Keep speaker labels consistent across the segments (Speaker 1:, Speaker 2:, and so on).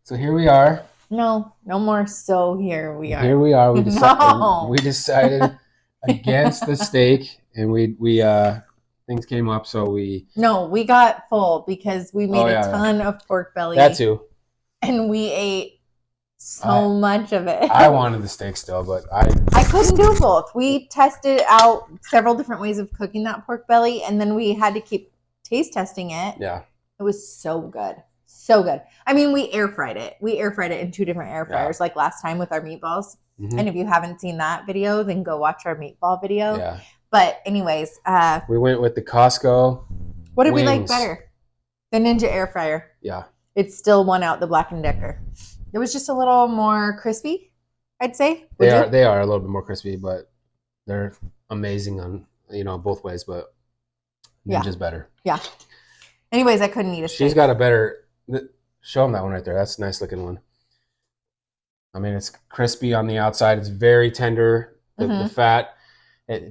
Speaker 1: So here we are.
Speaker 2: No more. So here we are.
Speaker 1: Here we are. We decided
Speaker 2: No.
Speaker 1: we decided against the steak, and we things came up, so we.
Speaker 2: No, we got full because we made a ton of pork belly.
Speaker 1: That too.
Speaker 2: And we ate so much of it.
Speaker 1: I wanted the steak still, but
Speaker 2: I couldn't do both. We tested out several different ways of cooking that pork belly, and then we had to keep taste testing it.
Speaker 1: Yeah.
Speaker 2: It was so good. So good. I mean, we air fried it. We air fried it in 2 different air fryers, like last time with our meatballs. Mm-hmm. And if you haven't seen that video, then go watch our meatball video.
Speaker 1: Yeah.
Speaker 2: But anyways,
Speaker 1: we went with the Costco.
Speaker 2: What did we like better? The Ninja air fryer.
Speaker 1: Yeah.
Speaker 2: It's still won out the Black & Decker. It was just a little more crispy, I'd say.
Speaker 1: They are a little bit more crispy, but they're amazing on both ways. But Ninja's better.
Speaker 2: Yeah. Anyways, I couldn't eat a steak.
Speaker 1: She's got a better. Show them that one right there. That's a nice looking one. I mean, it's crispy on the outside. It's very tender. The fat.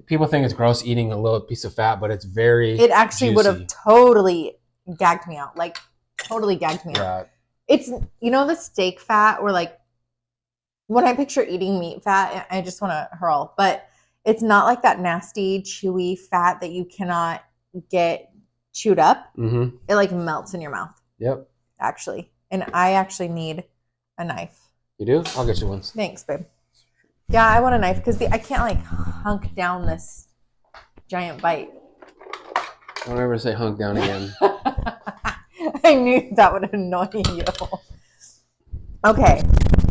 Speaker 1: People think it's gross eating a little piece of fat, but it's very.
Speaker 2: It actually would have totally gagged me out. Like, totally gagged me out. It's, the steak fat, or like, when I picture eating meat fat, I just want to hurl. But it's not like that nasty, chewy fat that you cannot get chewed up. Mm-hmm. It like melts in your mouth.
Speaker 1: Yep.
Speaker 2: Actually. And I actually need a knife.
Speaker 1: You do? I'll get you one.
Speaker 2: Thanks, babe. Yeah, I want a knife because I can't like hunk down this giant bite.
Speaker 1: Don't ever say hunk down again.
Speaker 2: I knew that would annoy you. Okay.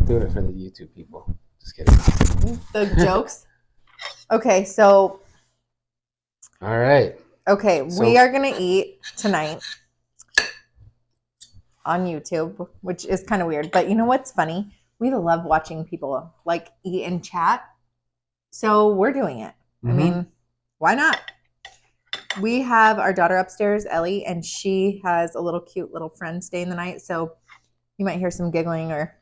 Speaker 1: Doing it for the YouTube people. Just kidding.
Speaker 2: The jokes? Okay, so.
Speaker 1: All right.
Speaker 2: Okay, we are going to eat tonight on YouTube, which is kind of weird. But you know what's funny? We love watching people like eat and chat. So we're doing it. Mm-hmm. I mean, why not? We have our daughter upstairs, Ellie, and she has a little cute little friend staying the night. So you might hear some giggling or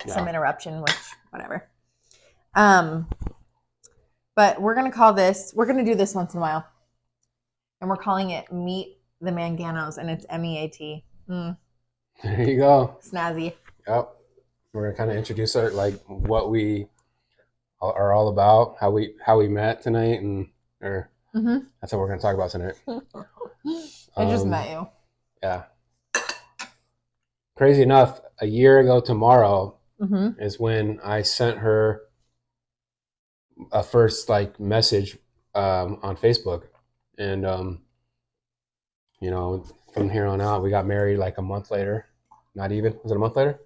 Speaker 2: some interruption, which whatever. But we're going to do this once in a while. And we're calling it Meet the Manganos, and it's MEAT.
Speaker 1: There you go.
Speaker 2: Snazzy.
Speaker 1: Yep. We're going to kind of introduce our, like, what we are all about, how we met tonight, and that's what we're going to talk about tonight.
Speaker 2: I just met you.
Speaker 1: Yeah. Crazy enough, a year ago tomorrow is when I sent her a first message on Facebook. And, from here on out, we got married like a month later. Not even. Was it a month later?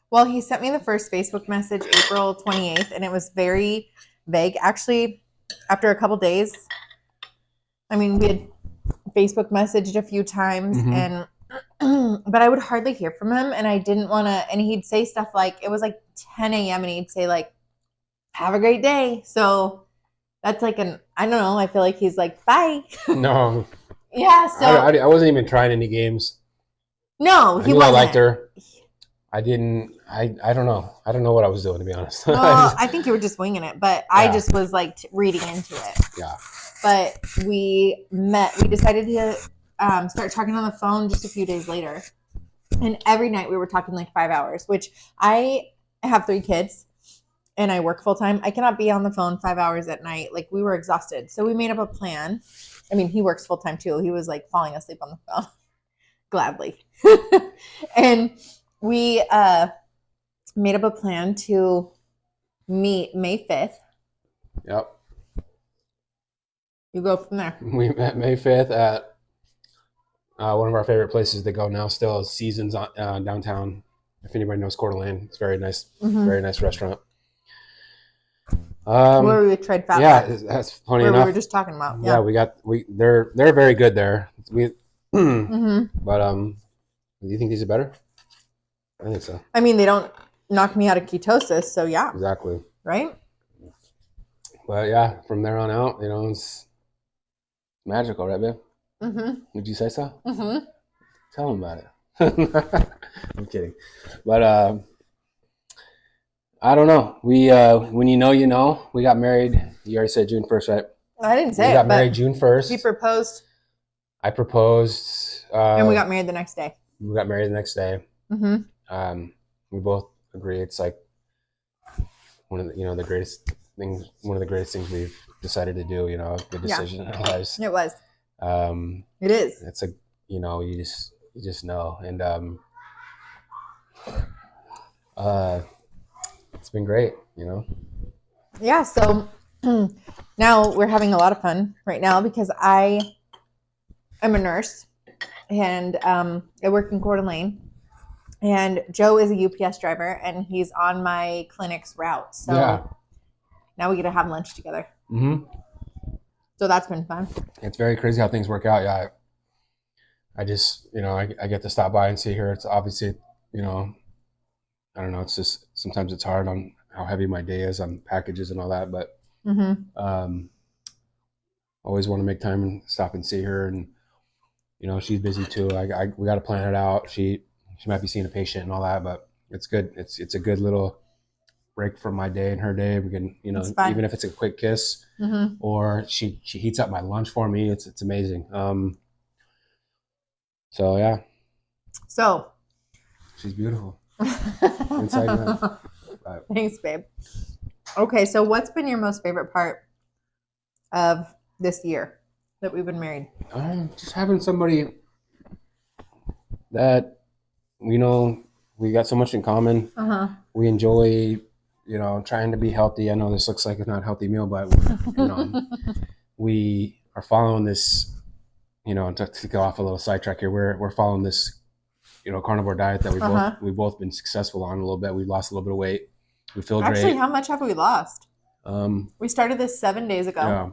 Speaker 2: Well, he sent me the first Facebook message April 28th, and it was very vague. Actually, after a couple days, I mean, we had Facebook messaged a few times, but I would hardly hear from him, and I didn't want to, and he'd say stuff like, it was like 10 a.m., and he'd say like, have a great day. So that's like I don't know, I feel like he's like, bye.
Speaker 1: No.
Speaker 2: Yeah, so.
Speaker 1: I wasn't even trying any games.
Speaker 2: No, he wasn't.
Speaker 1: I liked her. I don't know. I don't know what I was doing, to be honest.
Speaker 2: Well, I think you were just winging it, but I just was like reading into it.
Speaker 1: Yeah.
Speaker 2: But we decided to start talking on the phone just a few days later. And every night we were talking like 5 hours, which I have 3 kids. And I work full time. I cannot be on the phone 5 hours at night. Like, we were exhausted. So we made up a plan. I mean, he works full time too. He was like falling asleep on the phone. Gladly. And we made up a plan to meet May 5th.
Speaker 1: Yep.
Speaker 2: You go from there.
Speaker 1: We met May 5th at one of our favorite places to go now still, Seasons downtown. If anybody knows Coeur d'Alene, it's very nice, very nice restaurant.
Speaker 2: Where we tried Fat
Speaker 1: Yeah,
Speaker 2: Back.
Speaker 1: that's funny enough.
Speaker 2: We were just talking about.
Speaker 1: Yeah, they're very good there. But do you think these are better? I think so.
Speaker 2: I mean, they don't knock me out of ketosis, so yeah.
Speaker 1: Exactly.
Speaker 2: Right?
Speaker 1: But yeah, from there on out, it's magical, right, babe? Mm-hmm. Would you say so? Mm-hmm. Tell them about it. I'm kidding. But I don't know. We when you know. We got married. You already said June 1st, right?
Speaker 2: I didn't say
Speaker 1: we got married June 1st.
Speaker 2: He proposed.
Speaker 1: I proposed.
Speaker 2: And we got married the next day.
Speaker 1: We got married the next day. Mm-hmm. we both agree it's like one of the, the greatest things, one of the greatest things we've decided to do. Good decision in our lives.
Speaker 2: It was. It is.
Speaker 1: It's a, you just know, and it's been great.
Speaker 2: Yeah. So now we're having a lot of fun right now because I am a nurse and I work in Coeur d'Alene. And Joe is a UPS driver, and he's on my clinic's route. So now we get to have lunch together.
Speaker 1: Mm-hmm.
Speaker 2: So that's been fun.
Speaker 1: It's very crazy how things work out. Yeah, I just, I get to stop by and see her. It's obviously, I don't know. It's just sometimes it's hard on how heavy my day is on packages and all that, but always want to make time and stop and see her. And she's busy too. We got to plan it out. She might be seeing a patient and all that, but it's good. It's a good little break from my day and her day. We can, even if it's a quick kiss, or she heats up my lunch for me. It's amazing. So yeah.
Speaker 2: So
Speaker 1: she's beautiful. Inside and out.
Speaker 2: Thanks, babe. Okay, so what's been your most favorite part of this year that we've been married?
Speaker 1: Just having somebody that we got so much in common. We enjoy, trying to be healthy. I know this looks like a not healthy meal, but we are following this. To go off a little sidetrack here, we're following this, carnivore diet that we've both been successful on a little bit. We lost a little bit of weight. We feel great.
Speaker 2: Actually, how much have we lost? We started this 7 days ago.
Speaker 1: Yeah.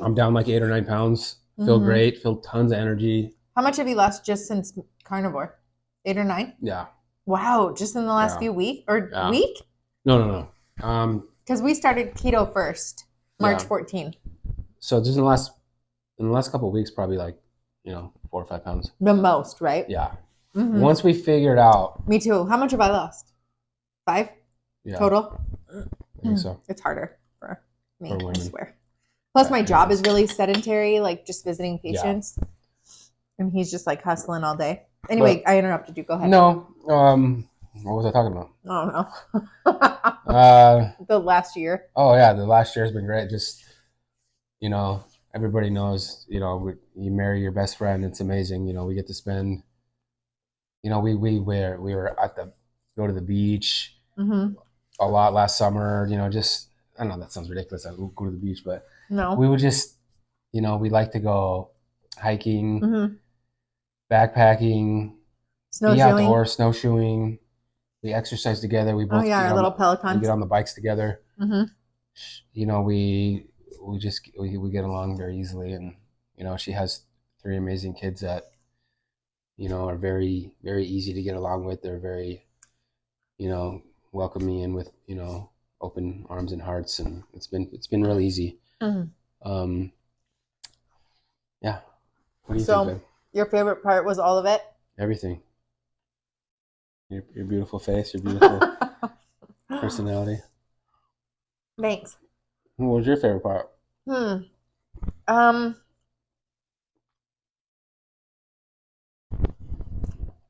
Speaker 1: I'm down like 8 or 9 pounds. Feel great. Feel tons of energy.
Speaker 2: How much have you lost just since carnivore? 8 or 9?
Speaker 1: Yeah.
Speaker 2: Wow, just in the last few weeks or week?
Speaker 1: No.
Speaker 2: Because we started keto first, March 14th.
Speaker 1: So just in the last couple of weeks, probably like 4 or 5 pounds.
Speaker 2: The most, right?
Speaker 1: Yeah. Once we figured out.
Speaker 2: Me too. How much have I lost? 5 total?
Speaker 1: I think so.
Speaker 2: It's harder for me, I swear. Plus, my job is really sedentary, like just visiting patients. Yeah. And he's just like hustling all day. Anyway, I interrupted you. Go ahead.
Speaker 1: No. What was I talking about?
Speaker 2: I don't know. The last year.
Speaker 1: Oh, yeah. The last year has been great. Just, everybody knows, you marry your best friend. It's amazing. We get to spend, we were go to the beach a lot last summer, just, I know that sounds ridiculous. I would go to the beach, but no, we would just, we like to go hiking, backpacking, be outdoors, snowshoeing. We exercise together. We both
Speaker 2: our little Pelotons.
Speaker 1: We get on the bikes together. We get along very easily, and she has 3 amazing kids that are very, very easy to get along with. They're very welcome me in with open arms and hearts, and it's been really easy. Yeah. What do you think, babe?
Speaker 2: Your favorite part was all of it?
Speaker 1: Everything. Your beautiful face, your beautiful personality.
Speaker 2: Thanks.
Speaker 1: What was your favorite part?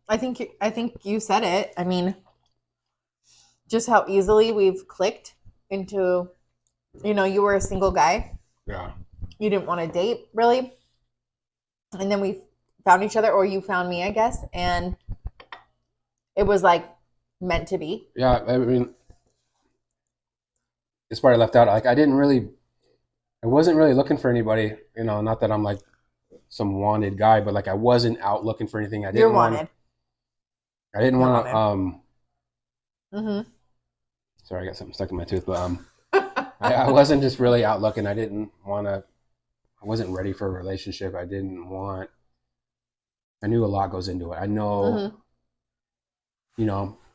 Speaker 2: I think you said it. I mean, just how easily we've clicked into, you were a single guy.
Speaker 1: Yeah.
Speaker 2: You didn't want to date, really. And then we found each other, or you found me, I guess. And it was like meant to be.
Speaker 1: Yeah. I mean, this part I left out. Like, I wasn't really looking for anybody, not that I'm like some wanted guy, but like I wasn't out looking for anything.
Speaker 2: You're wanted.
Speaker 1: I didn't want to, sorry, I got something stuck in my tooth, but I wasn't just really out looking. I wasn't ready for a relationship. I knew a lot goes into it. I know,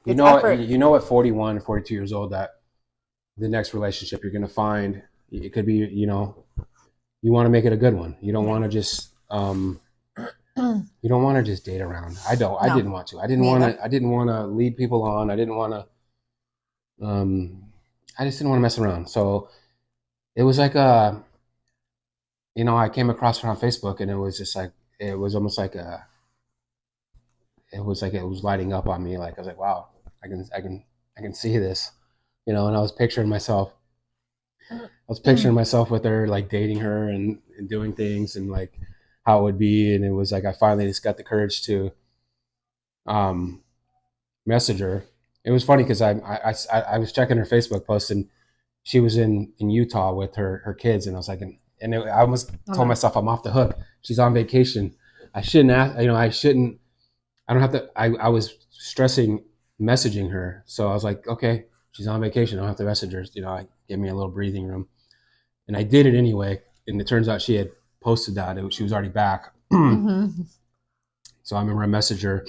Speaker 1: at 41, 42 years old that the next relationship you're going to find, it could be, you want to make it a good one. You don't want to just, date around. I didn't want to. I didn't want to lead people on. I didn't want to, I just didn't want to mess around. So it was like I came across her on Facebook, and it was just like, it was almost like it was like it was lighting up on me. Like I was like, wow, I can see this, you know. And I was picturing myself. I was picturing myself with her, like dating her and doing things and like how it would be. And it was like I finally just got the courage to um, message her. It was funny because I was checking her Facebook post and she was in Utah with her kids, and I was like, I almost told myself I'm off the hook. She's on vacation. I shouldn't ask, you know, I shouldn't. I don't have to. I was stressing messaging her, so I was like, okay, she's on vacation. I don't have to message her. You know, I give me a little breathing room, and I did it anyway. And it turns out she had posted that she was already back. Mm-hmm. So I remember I messaged her,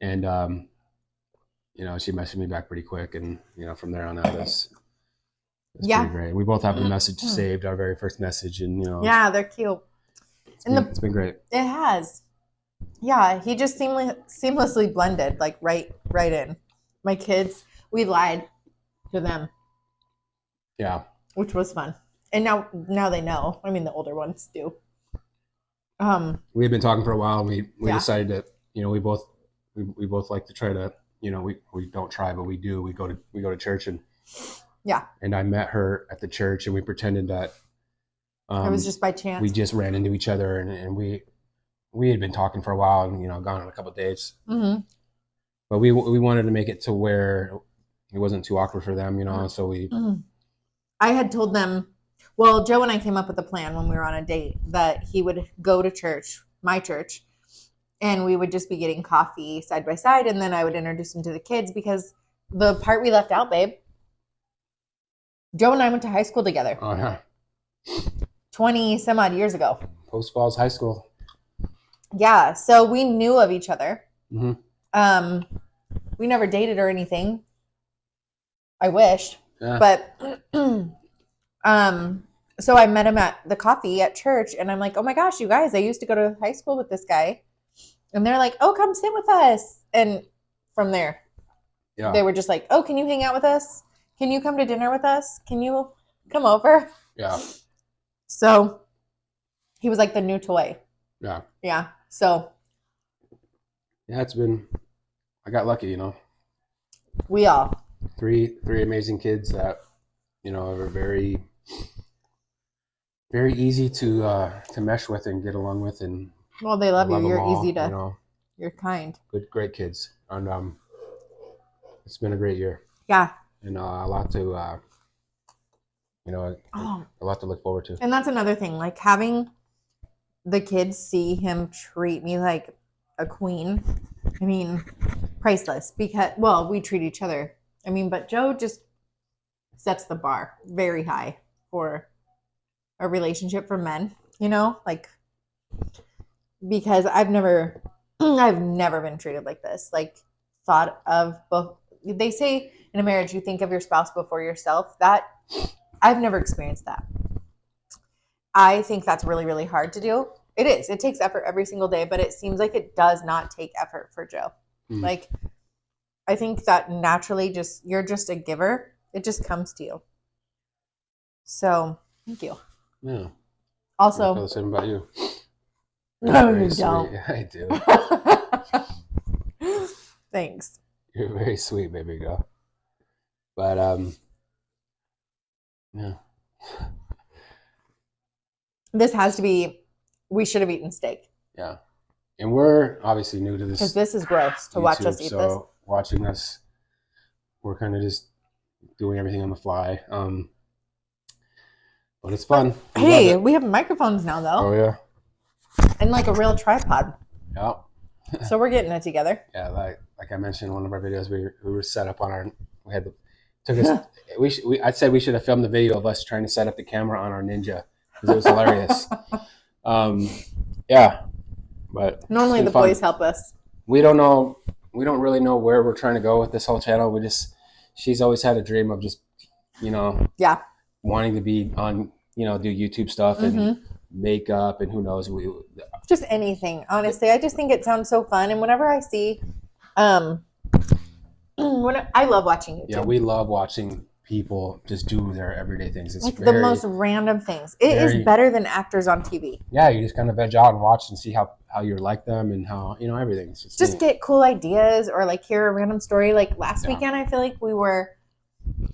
Speaker 1: and you know, she messaged me back pretty quick, and you know, from there on out, it's pretty great. We both have the message saved, our very first message, and you know,
Speaker 2: yeah, they're cute.
Speaker 1: It's been great.
Speaker 2: It has. Yeah, he just seamlessly blended, like right in. My kids, we lied to them.
Speaker 1: Yeah.
Speaker 2: Which was fun. And now they know. I mean, the older ones do.
Speaker 1: We had been talking for a while, and we decided to, you know, we both like to try to, you know, we don't try, but we do. We go to church, and and I met her at the church, and we pretended that
Speaker 2: it was just by chance.
Speaker 1: We just ran into each other, and we had been talking for a while, and you know, gone on a couple of dates. Mm-hmm. But we wanted to make it to where it wasn't too awkward for them, you know. Mm-hmm. So
Speaker 2: I had told them. Well, Joe and I came up with a plan when we were on a date that he would go to church, my church, and we would just be getting coffee side by side, and then I would introduce him to the kids because the part we left out, babe. Joe and I went to high school together.
Speaker 1: Oh yeah.
Speaker 2: 20 some odd years ago.
Speaker 1: Post Falls High School.
Speaker 2: Yeah, so we knew of each other. Mm-hmm. We never dated or anything. I wish, but so I met him at the coffee at church, and I'm like, oh my gosh, you guys, I used to go to high school with this guy, and they're like, oh, come sit with us, and from there, they were just like, oh, can you hang out with us? Can you come to dinner with us? Can you come over?
Speaker 1: Yeah.
Speaker 2: So he was like the new toy.
Speaker 1: Yeah.
Speaker 2: Yeah. So.
Speaker 1: Yeah, I got lucky, you know.
Speaker 2: We all.
Speaker 1: Three amazing kids that, you know, are very, very easy to mesh with and get along with, and
Speaker 2: well, they love you. You're all, easy to.
Speaker 1: You know,
Speaker 2: you're kind.
Speaker 1: Great kids, and it's been a great year.
Speaker 2: Yeah.
Speaker 1: And a lot to, you know, a lot to look forward to.
Speaker 2: And that's another thing, like having the kids see him treat me like a queen. I mean, priceless, because, well, we treat each other. I mean, but Joe just sets the bar very high for a relationship for men, you know, like, because I've never been treated like this. Like, thought of both. They say in a marriage, you think of your spouse before yourself. That I've never experienced that. I think that's really, really hard to do. It is. It takes effort every single day, but it seems like it does not take effort for Joe. Mm. Like, I think that naturally you're just a giver. It just comes to you. So, thank you.
Speaker 1: Yeah.
Speaker 2: Also,
Speaker 1: I feel the same about you.
Speaker 2: No, you don't.
Speaker 1: I do.
Speaker 2: Thanks.
Speaker 1: You're very sweet, baby girl. But yeah.
Speaker 2: This has to be. We should have eaten steak.
Speaker 1: Yeah, and we're obviously new to this
Speaker 2: because this is gross to watch us eat this. So
Speaker 1: watching us, we're kind of just doing everything on the fly. But it's fun.
Speaker 2: Hey, we have microphones now, though.
Speaker 1: Oh yeah.
Speaker 2: And like a real tripod.
Speaker 1: Yeah.
Speaker 2: So we're getting it together.
Speaker 1: Yeah, like I mentioned in one of our videos, we were set up on our. We had took us. I'd say we should have filmed the video of us trying to set up the camera on our Ninja because it was hilarious. Yeah, but
Speaker 2: normally the boys help us.
Speaker 1: We don't know. We don't really know where we're trying to go with this whole channel. She's always had a dream of just, you know, wanting to be on, you know, do YouTube stuff and makeup and who knows.
Speaker 2: Just anything, honestly. I just think it sounds so fun, and whenever I see, I love watching YouTube.
Speaker 1: Yeah, we love watching people just do their everyday things. It's
Speaker 2: like
Speaker 1: very,
Speaker 2: the most random things. It is better than actors on TV.
Speaker 1: Yeah, you just kind of veg out and watch and see how you're like them and how, everything. It's
Speaker 2: just get cool ideas or like hear a random story. Like last weekend, I feel like we were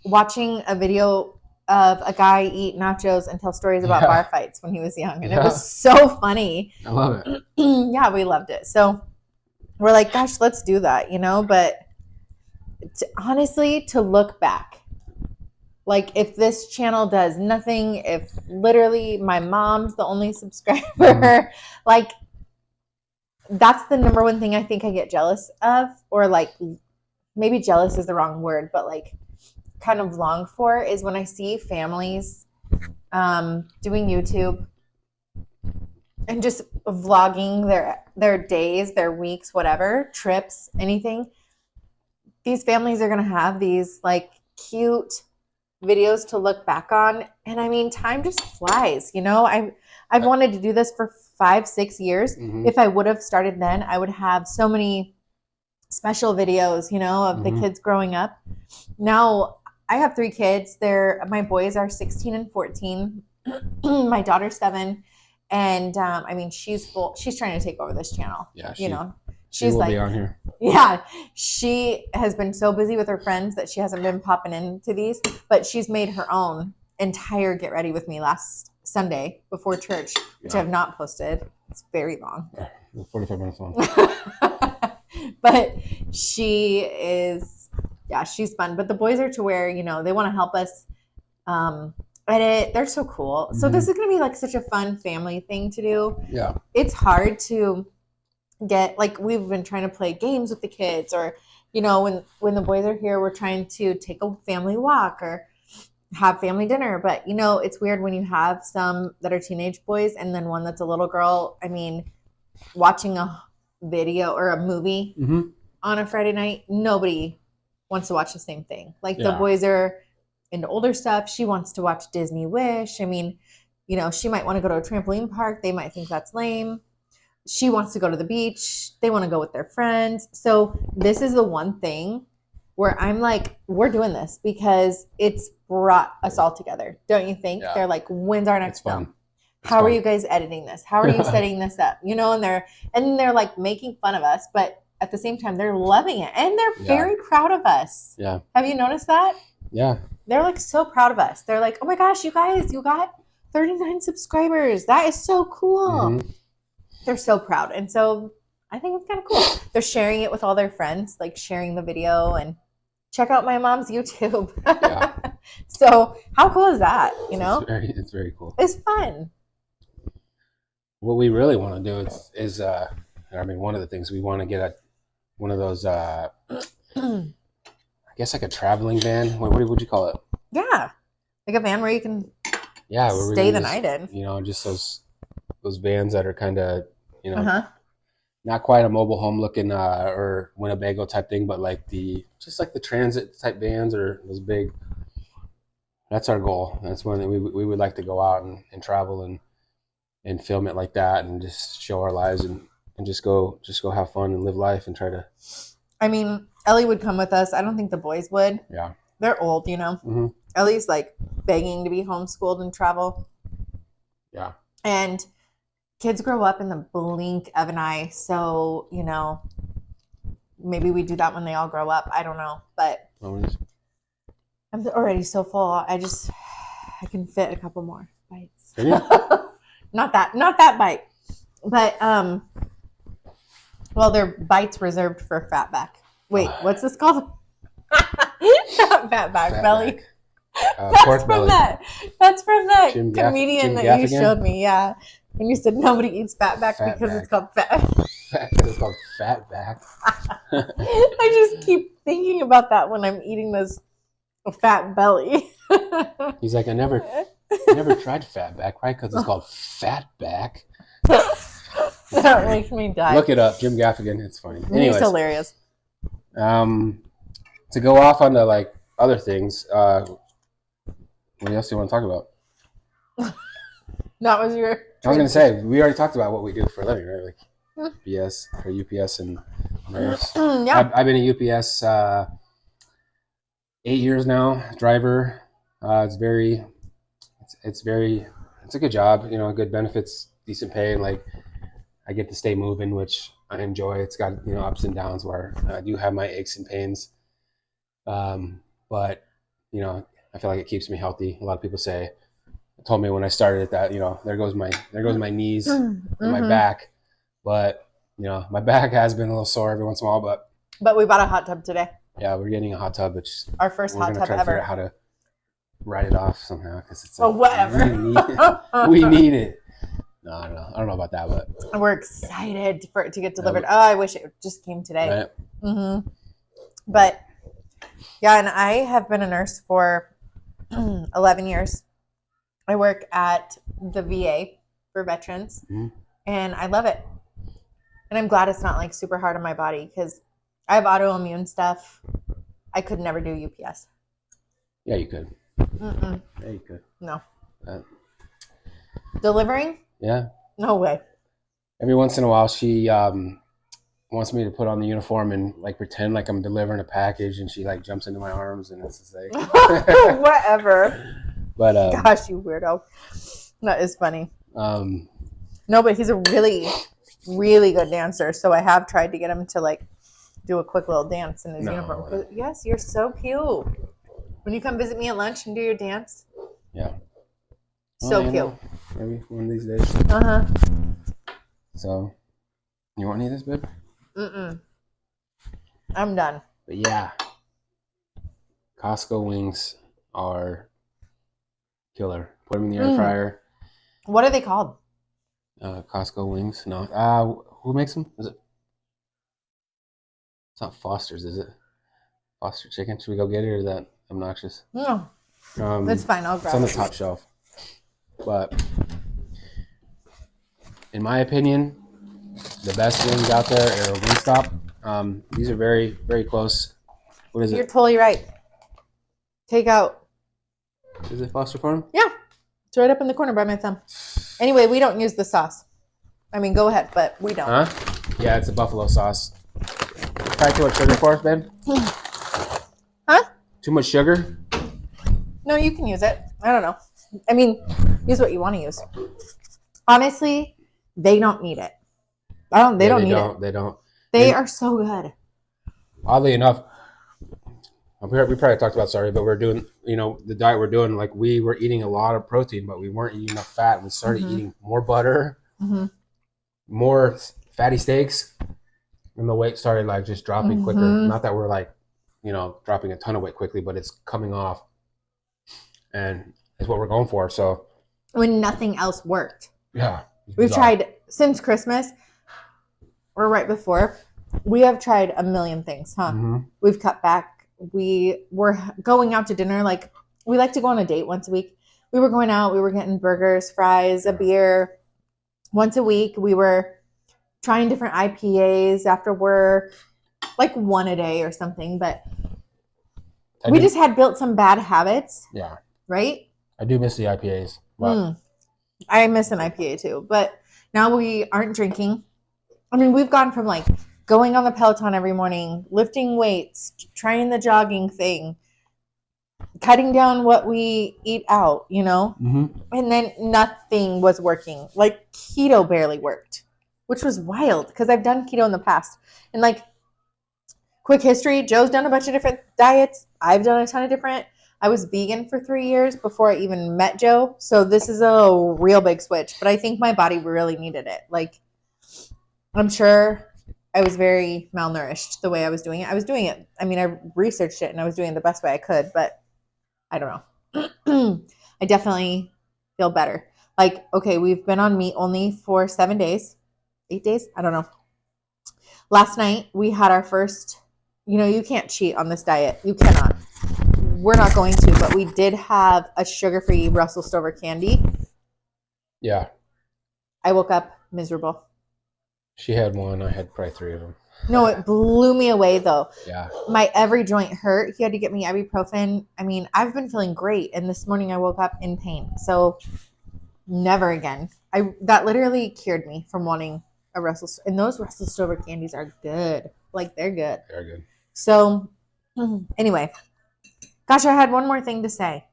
Speaker 2: watching a video of a guy eat nachos and tell stories about bar fights when he was young. And it was so funny.
Speaker 1: I love it.
Speaker 2: Yeah, we loved it. So we're like, gosh, let's do that, but honestly, to look back, like if this channel does nothing, if literally my mom's the only subscriber, like that's the number one thing I think I get jealous of, or like maybe jealous is the wrong word, but like kind of long for, is when I see families doing YouTube and just vlogging their days, their weeks, whatever, trips, anything. These families are going to have these like cute videos to look back on. And I mean, time just flies, I've wanted to do this for 5-6 years. Mm-hmm. If I would have started then, I would have so many special videos, of the kids growing up. Now I have 3 kids. My boys are 16 and 14. My daughter's 7. And I mean, she's trying to take over this channel. Yeah, she's like, be on here. Yeah, she has been so busy with her friends that she hasn't been popping into these. But she's made her own entire Get Ready With Me last Sunday before church, which I have not posted. It's very long.
Speaker 1: 45 minutes long.
Speaker 2: But she is, she's fun. But the boys are to where, they want to help us edit. They're so cool. Mm-hmm. So this is going to be like such a fun family thing to do. Yeah. It's hard to get, like, we've been trying to play games with the kids, or, when the boys are here, we're trying to take a family walk or have family dinner. But, it's weird when you have some that are teenage boys and then one that's a little girl. I mean, watching a video or a movie on a Friday night, nobody wants to watch the same thing. Like the boys are into older stuff. She wants to watch Disney Wish. I mean, she might want to go to a trampoline park. They might think that's lame. She wants to go to the beach. They want to go with their friends. So this is the one thing where I'm like, we're doing this because it's brought us all together. Don't you think? Yeah. They're like, when's our next film? How are you guys editing this? How are you setting this up? And they're like making fun of us, but at the same time, they're loving it. And they're very proud of us. Yeah. Have you noticed that? Yeah. They're like so proud of us. They're like, oh my gosh, you guys, you got 39 subscribers. That is so cool. Mm-hmm. They're so proud. And so I think it's kind of cool. They're sharing it with all their friends, like sharing the video, and check out my mom's YouTube. Yeah. So how cool is that? It's very cool. It's fun.
Speaker 1: What we really want to do is one of the things we want to get one of those, I guess like a traveling van. What would you call it?
Speaker 2: Yeah. Like a van where you can stay the night in.
Speaker 1: Just those vans that are kind of, not quite a mobile home looking or Winnebago type thing, but like the transit type vans or those big. That's our goal. That's one that we would like to go out and travel and film it like that and just show our lives and just go have fun and live life and try to.
Speaker 2: I mean, Ellie would come with us. I don't think the boys would. Yeah. They're old, Mm-hmm. Ellie's like begging to be homeschooled and travel. Yeah. And kids grow up in the blink of an eye. So, maybe we do that when they all grow up. I don't know. But I'm already so full. I can fit a couple more bites. Not that bite. But, well, they're bites reserved for fatback. Wait, what's this called? Fatback belly. Pork belly. That's from that comedian that you showed me. Yeah. And you said nobody eats fatback because it's called fat.
Speaker 1: It's called fatback.
Speaker 2: I just keep thinking about that when I'm eating this fat belly.
Speaker 1: He's like, I never tried fatback, right? Because it's called fatback.
Speaker 2: That makes me die.
Speaker 1: Look it up, Jim Gaffigan. It's funny. Anyways,
Speaker 2: he's hilarious.
Speaker 1: To go off on the like other things, what else do you want to talk about?
Speaker 2: That was your.
Speaker 1: I was going to say, we already talked about what we do for a living, right? Like BS or UPS and nurse. Yeah. I've been a UPS 8 years now, driver. It's very, it's very, it's a good job. You know, good benefits, decent pay, and like I get to stay moving, which I enjoy. It's got ups and downs where I do have my aches and pains, but I feel like it keeps me healthy. A lot of people told me when I started that there goes my knees and my back, but my back has been a little sore every once in a while.
Speaker 2: But we bought a hot tub today.
Speaker 1: Yeah, we're getting a hot tub, which
Speaker 2: our first hot tub
Speaker 1: try to
Speaker 2: ever.
Speaker 1: figure out how to write it off somehow because it's
Speaker 2: whatever.
Speaker 1: We need it. No, I don't know. I don't know about that, but
Speaker 2: we're excited for it to get delivered. I wish it just came today. Right. But yeah, and I have been a nurse for 11 years. I work at the VA for veterans, and I love it. And I'm glad it's not like super hard on my body because I have autoimmune stuff. I could never do UPS.
Speaker 1: Yeah, you could.
Speaker 2: Mm-mm.
Speaker 1: Yeah, you could.
Speaker 2: No. Delivering?
Speaker 1: Yeah.
Speaker 2: No way.
Speaker 1: Every once in a while, she wants me to put on the uniform and like pretend like I'm delivering a package, and she like jumps into my arms, and it's just like
Speaker 2: whatever.
Speaker 1: But
Speaker 2: gosh, you weirdo. That is funny. No, but he's a really, really good dancer. So I have tried to get him to like do a quick little dance in his uniform. Yes, you're so cute. When you come visit me at lunch and do your dance.
Speaker 1: Yeah.
Speaker 2: So cute.
Speaker 1: Maybe one of these days. So, you want any of this, babe?
Speaker 2: I'm done.
Speaker 1: But yeah, Costco wings are killer. Put them in the air fryer.
Speaker 2: What are they called?
Speaker 1: Costco wings. No. Who makes them? Is it? It's not Foster's, is it? Foster Chicken. Should we go get it, or is that obnoxious?
Speaker 2: No. That's fine. I'll grab it.
Speaker 1: It's on the top shelf. But in my opinion, the best wings out there are Wingstop. These are very, very close. What is it?
Speaker 2: You're totally right. Take out.
Speaker 1: Is it Foster Farm?
Speaker 2: Yeah. It's right up in the corner by my thumb. Anyway, we don't use the sauce. I mean, go ahead, but we don't.
Speaker 1: Huh? Yeah, it's a buffalo sauce. Try too much sugar for us, babe?
Speaker 2: Huh?
Speaker 1: Too much sugar?
Speaker 2: No, you can use it. I don't know. I mean, use what you want to use. Honestly, they don't need it. They don't need it.
Speaker 1: They don't.
Speaker 2: They are so good.
Speaker 1: Oddly enough, we probably talked about but we're doing, the diet we're doing, like we were eating a lot of protein, but we weren't eating enough fat. And we started eating more butter, more fatty steaks, and the weight started like just dropping quicker. Not that we're like, dropping a ton of weight quickly, but it's coming off, and it's what we're going for. So
Speaker 2: when nothing else worked.
Speaker 1: Yeah.
Speaker 2: We've tried since Christmas or right before. We have tried a million things, huh? We've cut back. We were going out to dinner. Like, we like to go on a date once a week. We were going out. We were getting burgers, fries, a beer. Once a week, we were trying different IPAs after work, like one a day or something. But we just had built some bad habits.
Speaker 1: Yeah.
Speaker 2: Right?
Speaker 1: I do miss the IPAs. Wow.
Speaker 2: I miss an IPA too. But now we aren't drinking. I mean, we've gone from like going on the Peloton every morning, lifting weights, trying the jogging thing, cutting down what we eat out, and then nothing was working. Like keto barely worked, which was wild because I've done keto in the past. And like, quick history, Joe's done a bunch of different diets. I've done a ton of different. I was vegan for 3 years before I even met Joe. So this is a real big switch, but I think my body really needed it. Like, I'm sure I was very malnourished the way I was doing it. I mean, I researched it and I was doing it the best way I could, but I don't know. I definitely feel better. Like, okay, we've been on meat only for 7 days, 8 days. I don't know. Last night we had our first, you can't cheat on this diet. You cannot. We're not going to, but we did have a sugar-free Russell Stover candy.
Speaker 1: Yeah.
Speaker 2: I woke up miserable.
Speaker 1: She had one. I had probably 3 of them.
Speaker 2: No, it blew me away, though.
Speaker 1: Yeah.
Speaker 2: My every joint hurt. He had to get me ibuprofen. I mean, I've been feeling great, and this morning I woke up in pain. So, never again. That literally cured me from wanting a Russell Stover. And those Russell Stover candies are good. Like, they're good.
Speaker 1: They're good.
Speaker 2: So, anyway, Gosh, I had one more thing to say.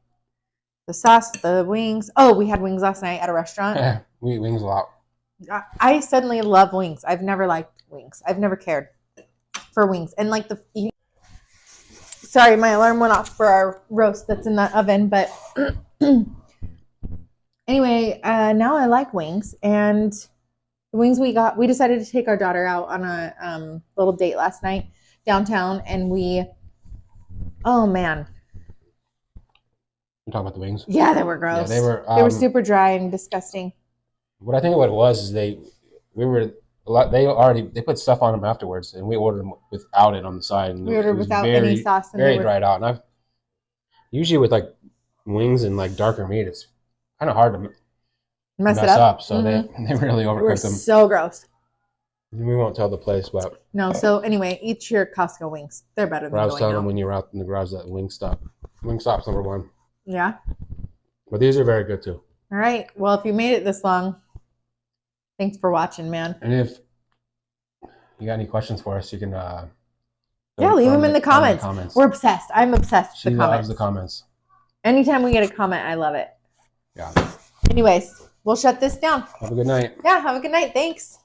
Speaker 2: The sauce, the wings. Oh, we had wings last night at a restaurant.
Speaker 1: We eat wings a lot.
Speaker 2: I suddenly love wings. I've never liked wings. I've never cared for wings. And like sorry, my alarm went off for our roast that's in the oven. But anyway, now I like wings. And the wings we got, we decided to take our daughter out on a little date last night downtown. And oh man.
Speaker 1: You talking about the wings?
Speaker 2: Yeah, they were gross.
Speaker 1: Yeah, they were
Speaker 2: super dry and disgusting.
Speaker 1: What I think what it was is they put stuff on them afterwards, and we ordered them without it on the side. And
Speaker 2: we ordered without any sauce.
Speaker 1: And very dried out. And I've usually with like wings and like darker meat, it's kind of hard to mess it up. So they really overcooked them.
Speaker 2: So gross.
Speaker 1: We won't tell the place, but
Speaker 2: no. So anyway, eat your Costco wings. They're better than
Speaker 1: I was telling them when you were out in the garage that Wingstop's number one.
Speaker 2: Yeah.
Speaker 1: But these are very good too.
Speaker 2: All right. Well, if you made it this long, thanks for watching, man.
Speaker 1: And if you got any questions for us, you can
Speaker 2: leave them in the comments. We're obsessed. I'm obsessed with the comments.
Speaker 1: She loves the comments.
Speaker 2: Anytime we get a comment, I love it.
Speaker 1: Yeah.
Speaker 2: Anyways, we'll shut this down.
Speaker 1: Have a good night.
Speaker 2: Yeah, have a good night. Thanks.